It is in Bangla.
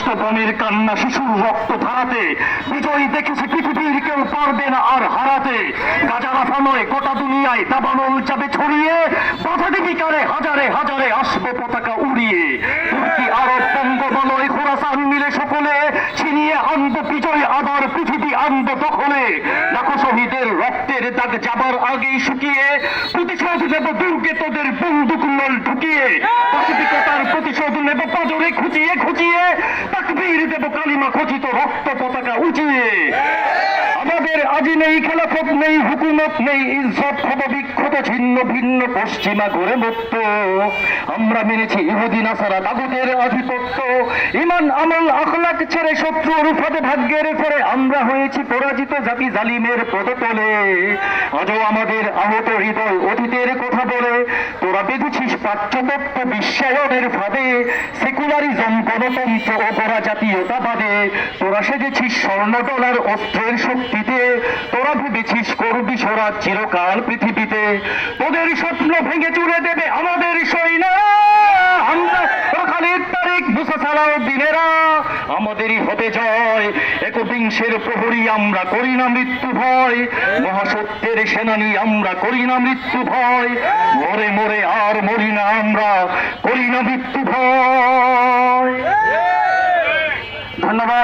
স্তপনের কান্না, শিশুর রক্ত ধারাতে বিজয় দেখেছে পৃথিবীর কেউ পারবে না আর হারাতে। গাজারাফা নয় গোটা দুনিয়ায় দাবানল যাবে ছড়িয়ে, বাধা দিবি কারে হাজারে হাজারে আসবে পতাকা উড়িয়ে। তুর্কি আরব বঙ্গবলয় খোরাসান মিলে সকলে ছিনিয়ে আনবো বিজয়, আবার পৃথিবী আনবো দখলে। লাখো শহীদের রক্তের দাগ যাবার আগেই শুকিয়ে প্রতিশোধ নেব দুর্গে তোদের বন্দুক নল ঢুকিয়ে। পাশবিকতার প্রতিশোধ নেব পাজরে খুঁচিয়ে খুঁচিয়ে, তাকবীর দেব কালিমা খচিত রক্ত পতাকা উঁচিয়ে। আমাদের আজি নেই খেলাফত, নেই হুকুমত, নেই ইজ্জত, হব বিক্ষত ছিন্ন ভিন্ন পশ্চিমা করে মুক্ত। আমরা মেনেছি ইহুদি নাসারা তাগুতের আধিপত্য, ইমান আমল আখলাক ছেড়ে শত্রুর ফাঁদে ভাগ্যের ফেরে আমরা হয়েছি পরাজিত জাতি জালিমের পদতলে। আজও আমাদের আহত হৃদয় অতীতের কথা বলে, তোরা বেঁধেছিস পাঠ্যতত্ত্ব বিশ্বায়নের ফাঁদে। সেকুলারিজম গণতন্ত্র ও গোড়া জাতীয়তাবাদে তোরা সেজেছিস স্বর্ণ ডলার অস্ত্রের শক্তিতে। তোরা ভেবেছিস করবি স্বরাজ চিরকাল পৃথিবীতে। তোদের স্বপ্ন ভেঙে চুরে দেবে আমাদের সৈন্যরা। আমরা খালিদ তারিক মুসা সালাউদ্দিনেরা, আমাদেরই হবে জয়। একবিংশের প্রহরী আমরা করি না মৃত্যু ভয়, মহাসত্যের সেনানী আমরা করি না মৃত্যু ভয়। মরে মরে আর মরি না আমরা, করি না মৃত্যু ভয়। ধন্যবাদ।